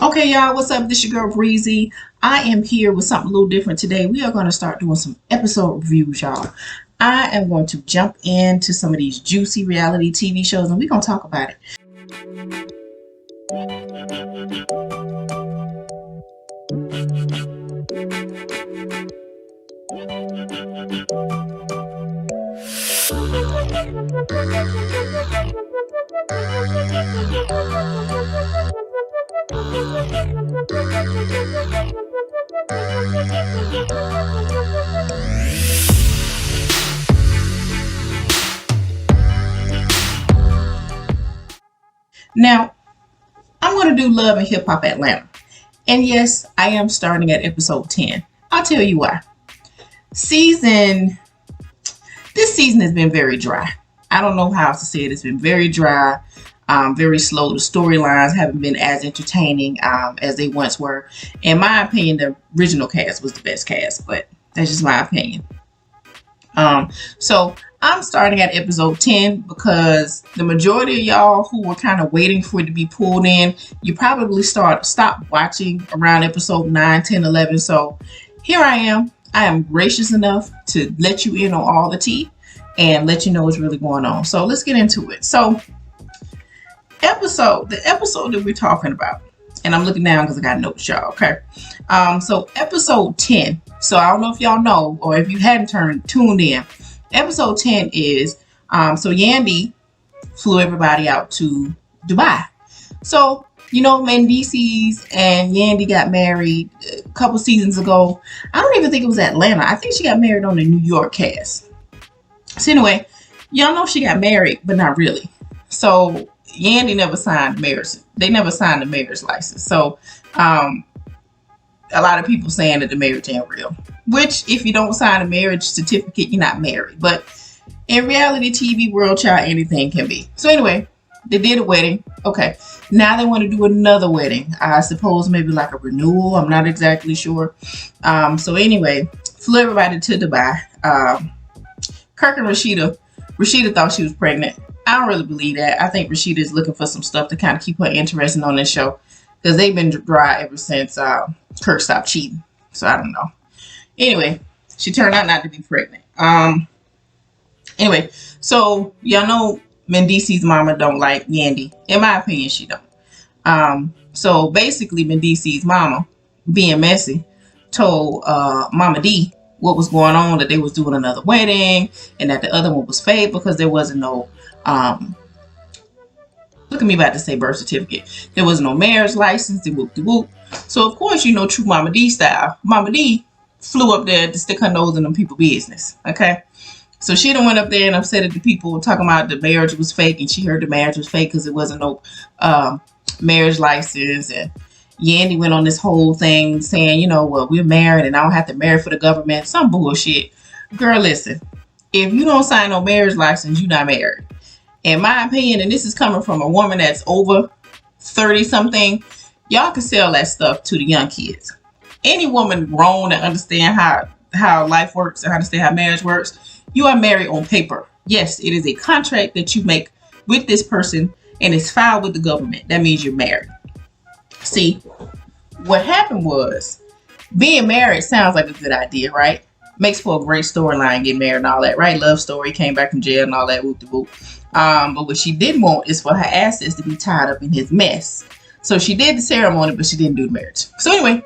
Okay, y'all, what's up? This your girl Breezy. I am here with something a little different today. We are going to start doing some episode reviews, y'all. I am going to jump into some of these juicy reality TV shows and we're going to talk about it. Now, I'm going to do Love and Hip Hop Atlanta. And yes, I am starting at episode 10. I'll tell you why. This season has been very dry. I don't know how else to say it. It's been very dry, very slow. The storylines haven't been as entertaining as they once were. In my opinion, the original cast was the best cast, but that's just my opinion. So I'm starting at episode 10 because the majority of y'all who were kind of waiting for it to be pulled in, you probably stopped watching around episode 9, 10, 11. So here I am. I am gracious enough to let you in on all the tea and let you know what's really going on. So let's get into it. So the episode that we're talking about, and I'm looking down because I got notes, y'all. Okay. So episode 10. So I don't know if y'all know or if you hadn't tuned in. Episode 10 is so Yandy flew everybody out to Dubai. So Mendices and Yandy got married a couple seasons ago. I don't even think it was Atlanta. I think she got married on the New York cast. So anyway, y'all know she got married, but not really. So Yandy never signed marriage. They never signed the marriage license. So a lot of people saying that the marriage ain't real. Which, if you don't sign a marriage certificate, you're not married. But in reality TV world, child, anything can be. So anyway, they did a wedding. Okay. Now they want to do another wedding. I suppose maybe like a renewal. I'm not exactly sure. So anyway, flew everybody to Dubai. Kirk and Rashida thought she was pregnant. I don't really believe that. I think Rashida is looking for some stuff to kind of keep her interested on this show. Because they've been dry ever since Kirk stopped cheating. So I don't know. Anyway, she turned out not to be pregnant. Anyway, so y'all know Mendice's mama don't like Yandy. In my opinion, she don't. So basically Mendice's mama, being messy, told Mama D what was going on, that they was doing another wedding and that the other one was fake because there wasn't no look at me about to say birth certificate. There was no marriage license, and whoop de whoop. So of course, true Mama D style. Mama D flew up there to stick her nose in them people's business. Okay. So she done went up there and upset at the people talking about the marriage was fake, and she heard the marriage was fake because it wasn't no marriage license. And Yandy went on this whole thing saying, well, we're married and I don't have to marry for the government. Some bullshit. Girl, listen, if you don't sign no marriage license, you're not married. In my opinion, and this is coming from a woman that's over 30 something, y'all can sell that stuff to the young kids. Any woman grown and understand how life works and understand how marriage works, you are married on paper. Yes, it is a contract that you make with this person and it's filed with the government. That means you're married. See, what happened was being married sounds like a good idea, right? Makes for a great storyline, get married and all that, right? Love story, came back from jail and all that, whoop de whoop. But what she didn't want is for her assets to be tied up in his mess. So she did the ceremony, but she didn't do the marriage. So anyway,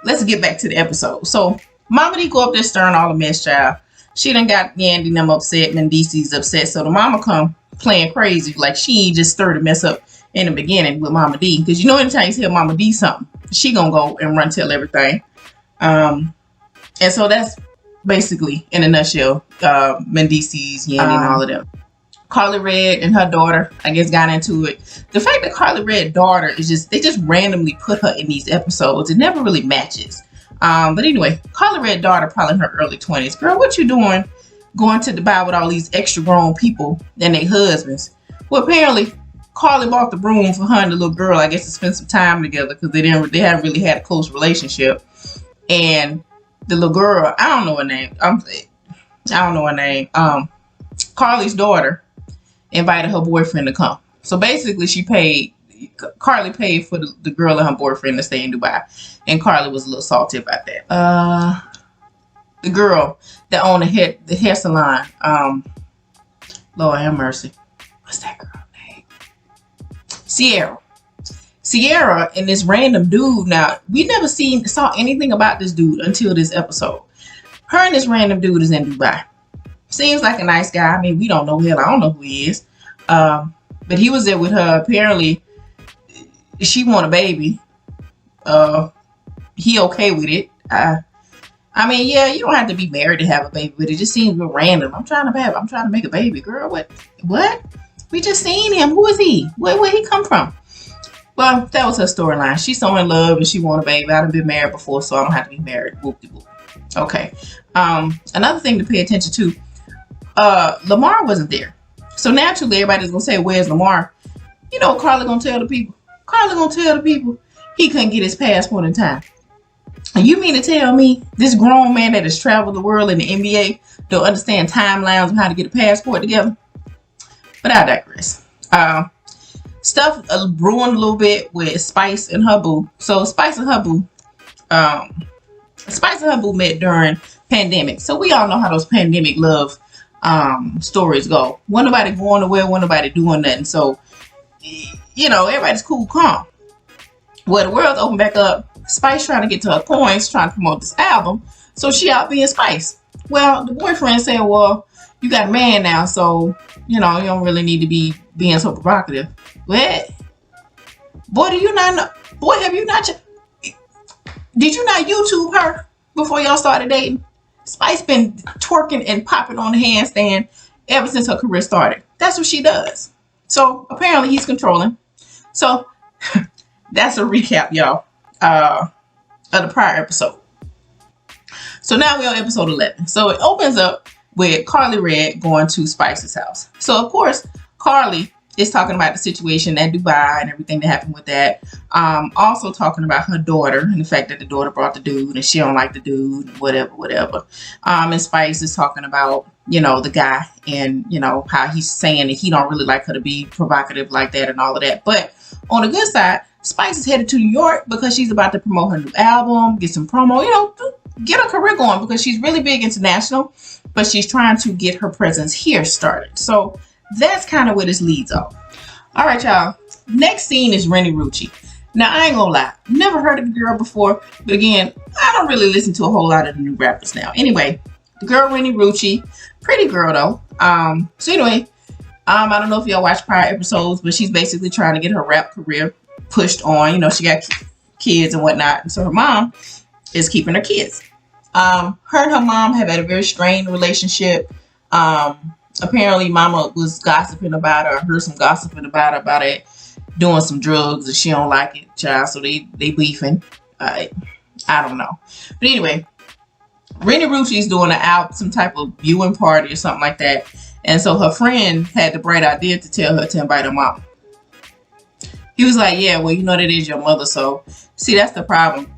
let's get back to the episode. So Mama D go up there stirring all the mess, child. She done got Yandy and them upset, Mendice's upset. So the mama come playing crazy, like she ain't just stirred the mess up in the beginning with Mama D. Because anytime you tell Mama D something, she gonna go and run tell everything. And so that's basically, in a nutshell, Mendice's, Yandy, and all of them. Carly Red and her daughter, I guess, got into it. The fact that Carly Red's daughter is they just randomly put her in these episodes. It never really matches. But anyway, Carly Red's daughter, probably in her early 20s. Girl, what you doing going to Dubai with all these extra grown people and their husbands? Well, apparently, Carly bought the room for her and the little girl, I guess, to spend some time together because they hadn't really had a close relationship. And the little girl, I don't know her name. Carly's daughter invited her boyfriend to come. So basically she paid Carly paid for the girl and her boyfriend to stay in Dubai, and Carly was a little salty about that. The girl that owned the hair salon. Lord have mercy. What's that girl name? Sierra and this random dude. Now, we never saw anything about this dude until this episode. Her and this random dude is in Dubai. Seems like a nice guy. I mean, we don't know him. I don't know who he is. But he was there with her. Apparently, she want a baby. He okay with it. I mean, yeah, you don't have to be married to have a baby, but it just seems real random. I'm trying to make a baby, girl. What? We just seen him. Who is he? Where he come from? Well, that was her storyline. She's so in love and she want a baby. I've been married before, so I don't have to be married. Whoop-de-whoop. Okay. Another thing to pay attention to. Lamar wasn't there. So naturally, everybody's going to say, where's Lamar? You know what Carly going to tell the people? Carly going to tell the people he couldn't get his passport in time. And you mean to tell me this grown man that has traveled the world in the NBA don't understand timelines of how to get a passport together? But I digress. Stuff brewing a little bit with Spice and her boo. So Spice and her boo met during pandemic. So we all know how those pandemic love stories go. One nobody going nowhere, one nobody doing nothing. So, you know, everybody's cool, calm. Well, the world's open back up. Spice trying to get to her coins, trying to promote this album. So she out being Spice. Well, the boyfriend said, well, you got a man now, so, you know, you don't really need to be being so provocative. What? Boy, do you not know? Boy, have you not? Did you not YouTube her before y'all started dating? Spice been twerking and popping on the handstand ever since her career started. That's what she does. So apparently he's controlling. So that's a recap, y'all, of the prior episode. So now we're on episode 11. So it opens up with Carly Red going to Spice's house. So of course, Carly is talking about the situation at Dubai and everything that happened with that. Also talking about her daughter and the fact that the daughter brought the dude and she don't like the dude, whatever. And Spice is talking about, you know, the guy and, you know, how he's saying that he don't really like her to be provocative like that and all of that. But on the good side, Spice is headed to New York because she's about to promote her new album, get some promo, you know, get her career going because she's really big international, but she's trying to get her presence here started. So that's kind of where this leads off. All right, y'all. Next scene is Rene Ruchi. Now, I ain't gonna lie. Never heard of the girl before. But again, I don't really listen to a whole lot of the new rappers now. Anyway, the girl Rene Ruchi. Pretty girl, though. So anyway, I don't know if y'all watched prior episodes, but she's basically trying to get her rap career pushed on. You know, she got kids and whatnot. And so her mom is keeping her kids. Her and her mom have had a very strained relationship. Apparently mama was gossiping about her, heard some gossiping about it, doing some drugs and she don't like it, child. So they beefing. I don't know. But anyway, Rene Ruchi is doing some type of viewing party or something like that. And so her friend had the bright idea to tell her to invite her mom. He was like, yeah, well, you know, that is your mother. So see, that's the problem.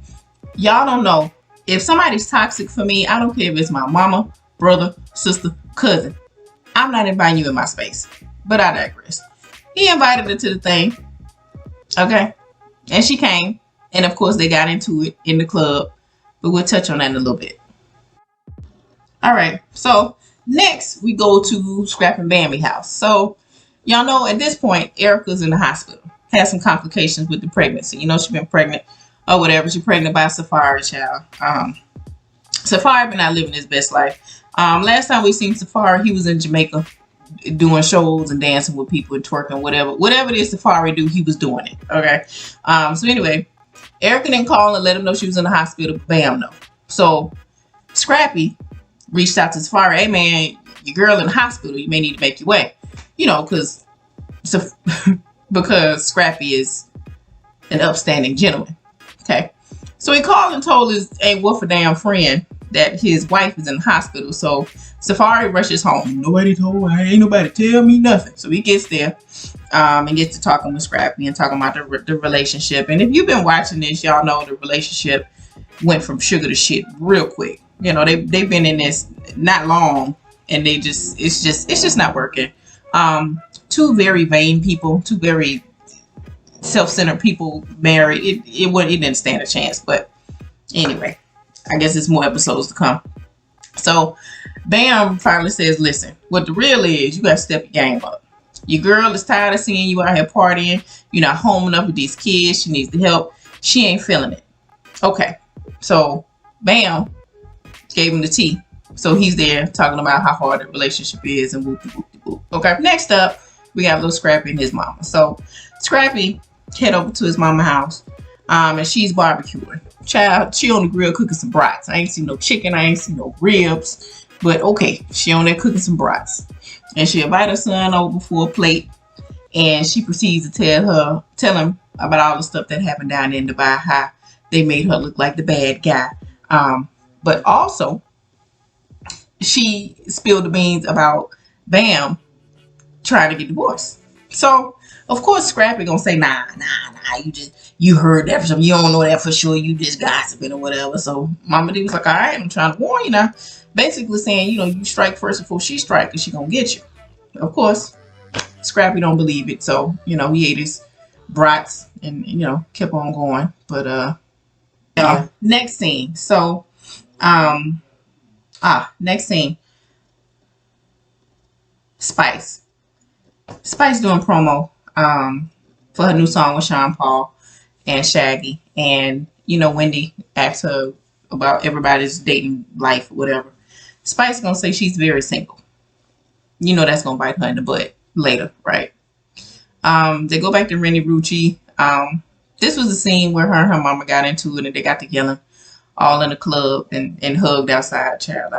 Y'all don't know. If somebody's toxic for me, I don't care if it's my mama, brother, sister, cousin. I'm not inviting you in my space. But I digress. He invited her to the thing. Okay. And she came. And of course, they got into it in the club. But we'll touch on that in a little bit. All right. So next, we go to Scrap and Bambi house. So y'all know at this point, Erica's in the hospital. Had some complications with the pregnancy. You know, she's been pregnant or whatever. She's pregnant by Safari, child. Safari been out living his best life. Last time we seen Safari, he was in Jamaica doing shows and dancing with people and twerking, whatever it is Safari do, he was doing it. Okay. So anyway, Erica didn't call and let him know she was in the hospital. Bam, no. So Scrappy reached out to Safari. Hey man, your girl in the hospital. You may need to make your way. You know, because Scrappy is an upstanding gentleman. Okay. So he called and told his ain't wolf a damn friend that his wife is in the hospital. So Safari rushes home. Ain't nobody tell me nothing. So he gets there and gets to talking with Scrappy and talking about the relationship. And if you've been watching this, y'all know the relationship went from sugar to shit real quick. You know, they've been in this not long and it's just not working. Two very vain people, two very self-centered people married. It didn't stand a chance. But anyway, I guess it's more episodes to come. So Bam finally says, listen, what the real is, you got to step your game up. Your girl is tired of seeing you out here partying. You're not home enough with these kids. She needs the help. She ain't feeling it. Okay. So Bam gave him the tea. So he's there talking about how hard the relationship is and whoop, whoop, whoop. Okay. Next up, we got little Scrappy and his mama. So Scrappy head over to his mama house. And she's barbecuing. Child, she on the grill cooking some brats. I ain't seen no chicken. I ain't seen no ribs. But okay, she on there cooking some brats. And she invited her son over for a plate. And she proceeds to tell him about all the stuff that happened down in Dubai, how they made her look like the bad guy. But also, she spilled the beans about Bam trying to get divorced. So, of course, Scrappy gonna say, nah, you heard that for something. You don't know that for sure. You just gossiping or whatever. So Mama D was like, all right, I'm trying to warn you now. Basically saying, you strike first before she strike, and she gonna get you. Of course, Scrappy don't believe it. So, he ate his brats and, kept on going. But, next scene. So, next scene. Spice doing promo for her new song with Sean Paul and Shaggy. And, Wendy asked her about everybody's dating life or whatever. Spice gonna say she's very single. That's gonna bite her in the butt later, right? They go back to Rene Ruchi. This was a scene where her and her mama got into it and they got to yelling all in the club and hugged outside. Child,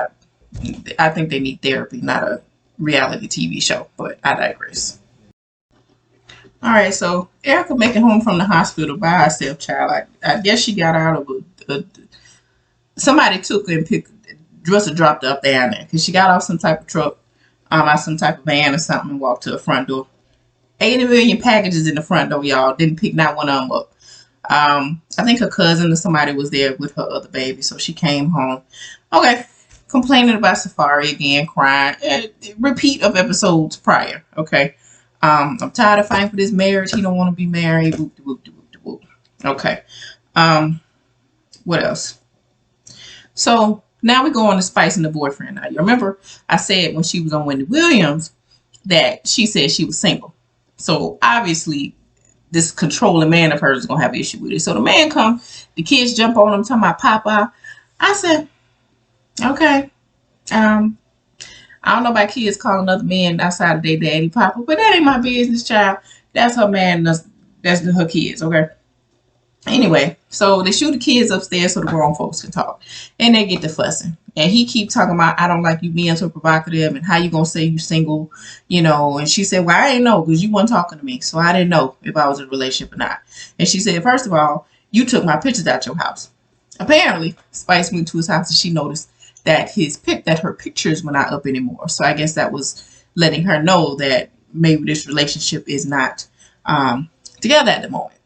I think they need therapy, not a reality TV show, but I digress. All right, so Erica making home from the hospital by herself, child. I guess she got out of somebody took her and dropped her up down there because she got off some type of truck, out some type of van or something and walked to the front door. 80 million packages in the front door, y'all. Didn't pick not one of them up. I think her cousin or somebody was there with her other baby, so she came home. Okay. Complaining about Safari again, crying. Repeat of episodes prior. Okay. I'm tired of fighting for this marriage. He don't want to be married. Whoop, whoop, whoop, whoop. Okay. What else? So now we go on to Spice and the boyfriend. Now you remember I said when she was on Wendy Williams that she said she was single. So obviously this controlling man of hers is gonna have an issue with it. So the man comes, the kids jump on him, talking about Papa. I said, okay. I don't know about kids calling other men outside of their daddy Papa, but that ain't my business, child. That's her man. That's her kids, okay? Anyway, so they shoot the kids upstairs so the grown folks can talk. And they get to fussing. And he keep talking about, I don't like you being so provocative and how you gonna say you single, And she said, well, I ain't know because you weren't talking to me. So I didn't know if I was in a relationship or not. And she said, first of all, you took my pictures out your house. Apparently, Spice went to his house and she noticed that her pictures were not up anymore. So I guess that was letting her know that maybe this relationship is not together at the moment.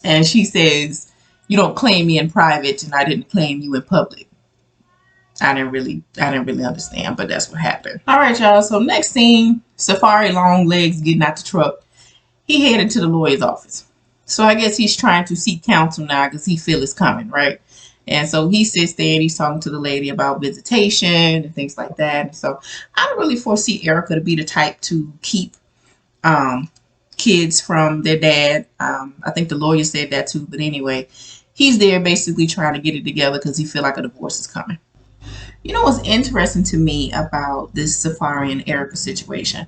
And she says, you don't claim me in private and I didn't claim you in public. I didn't really understand, but that's what happened. All right, y'all. So next scene, Safari long legs getting out the truck. He headed to the lawyer's office. So I guess he's trying to seek counsel now because he feels it's coming, right? And so he sits there and he's talking to the lady about visitation and things like that. So I don't really foresee Erica to be the type to keep kids from their dad. I think the lawyer said that too. But anyway, he's there basically trying to get it together because he feels like a divorce is coming. You know what's interesting to me about this Safari and Erica situation?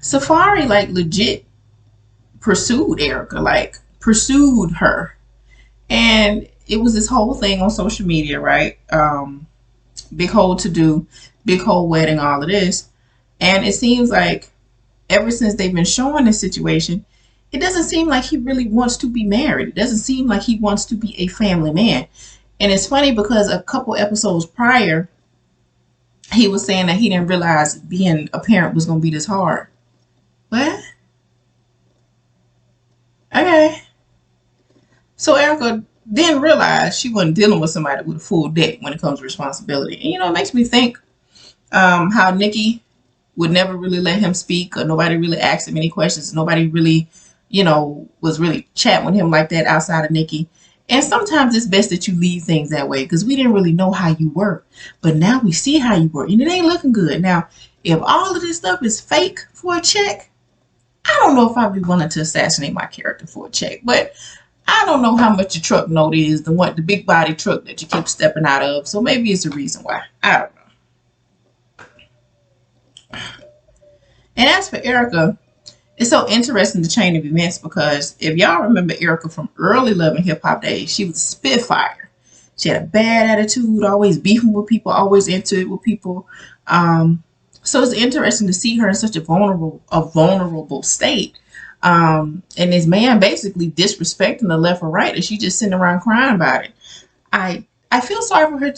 Safari legit pursued Erica, pursued her. And it was this whole thing on social media, right? Big whole to do, big whole wedding, all of this. And it seems like ever since they've been showing this situation, it doesn't seem like he really wants to be married. It doesn't seem like he wants to be a family man. And it's funny because a couple episodes prior, he was saying that he didn't realize being a parent was going to be this hard. What? Okay. So Erica didn't realize she wasn't dealing with somebody with a full deck when it comes to responsibility. And, it makes me think how Nikki would never really let him speak or nobody really asked him any questions. Nobody really was really chatting with him like that outside of Nikki. And sometimes it's best that you leave things that way because we didn't really know how you were. But now we see how you were and it ain't looking good. Now, if all of this stuff is fake for a check, I don't know if I'd be willing to assassinate my character for a check. But I don't know how much your truck note is, the big body truck that you keep stepping out of. So maybe it's a reason why. I don't know. And as for Erica, it's so interesting the chain of events because if y'all remember Erica from early Love and Hip Hop days, she was a spitfire. She had a bad attitude, always beefing with people, always into it with people. So it's interesting to see her in such a vulnerable state. And this man basically disrespecting the left or right, and she just sitting around crying about it. I feel sorry for her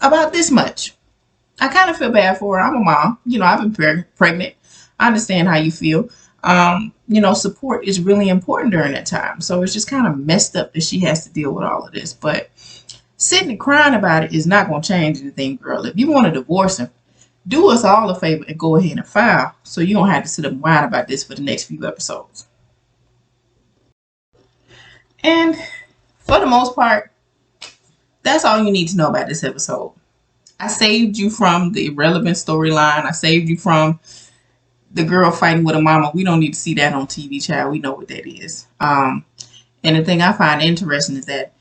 about this much. I kind of feel bad for her. I'm a mom. I've been pregnant. I understand how you feel. Support is really important during that time. So it's just kind of messed up that she has to deal with all of this. But sitting and crying about it is not going to change anything, girl. If you want to divorce him, do us all a favor and go ahead and file so you don't have to sit up and whine about this for the next few episodes. And for the most part, that's all you need to know about this episode. I saved you from the irrelevant storyline. I saved you from the girl fighting with a mama. We don't need to see that on TV, child. We know what that is. And the thing I find interesting is that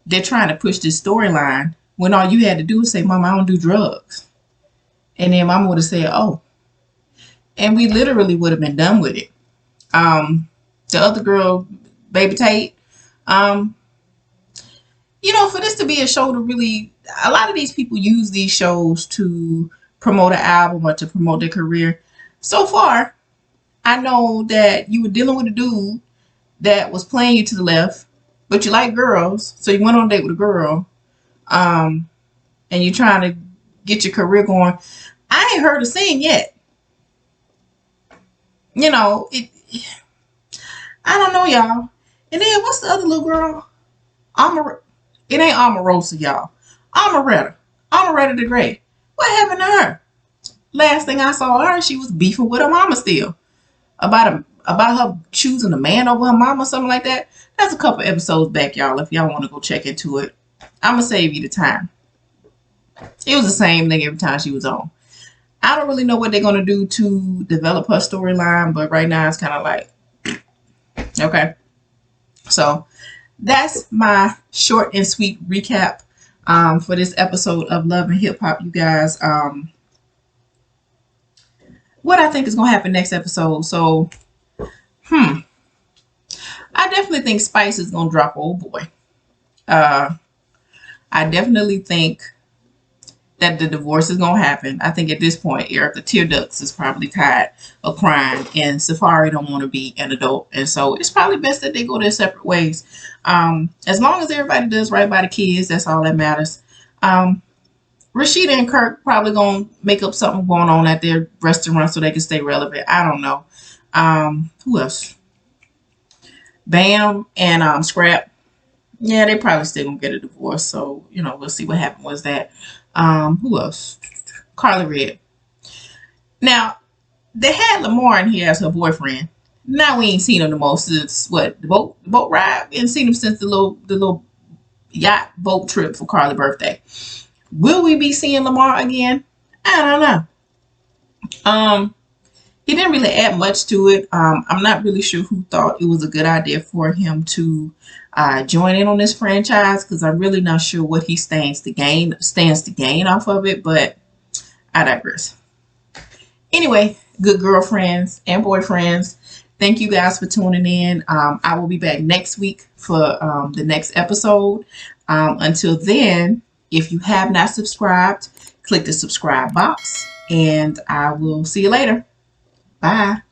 they're trying to push this storyline when all you had to do was say, Mama, I don't do drugs. And then Mama would have said, oh. And we literally would have been done with it. The other girl, Baby Tate, for this to be a show to really, a lot of these people use these shows to promote an album or to promote their career. So far, I know that you were dealing with a dude that was playing you to the left, but you like girls, so you went on a date with a girl, and you're trying to get your career going. I ain't heard her sing yet. I don't know, y'all. And then what's the other little girl? It ain't Omarosa, y'all. Amaretta the Great. What happened to her? Last thing I saw her, she was beefing with her mama still about her choosing a man over her mama, something like that. That's a couple episodes back, y'all. If y'all want to go check into it, I'm gonna save you the time. It was the same thing every time she was on. I don't really know what they're gonna do to develop her storyline, but right now it's kind of like, okay. So that's my short and sweet recap for this episode of Love and Hip Hop, you guys. What I think is going to happen next episode. So, I definitely think Spice is going to drop Old Boy. I definitely think that the divorce is going to happen. I think at this point, Erica Tear Ducts is probably tired of crying, and Safari don't want to be an adult. And so it's probably best that they go their separate ways. As long as everybody does right by the kids, that's all that matters. Rashida and Kirk probably going to make up something going on at their restaurant so they can stay relevant. I don't know. Who else? Bam and Scrap. Yeah, they probably still going to get a divorce. So, we'll see what happens with that. Who else? Carly Red. Now, they had Lamar in here as her boyfriend. Now we ain't seen him the most since what? The boat ride? We ain't seen him since the little yacht boat trip for Carly's birthday. Will we be seeing Lamar again? I don't know. He didn't really add much to it. I'm not really sure who thought it was a good idea for him to join in on this franchise, because I'm really not sure what he stands to gain off of it, but I digress. Anyway, good girlfriends and boyfriends, thank you guys for tuning in. I will be back next week for the next episode. Until then, if you have not subscribed, click the subscribe box, and I will see you later. Bye.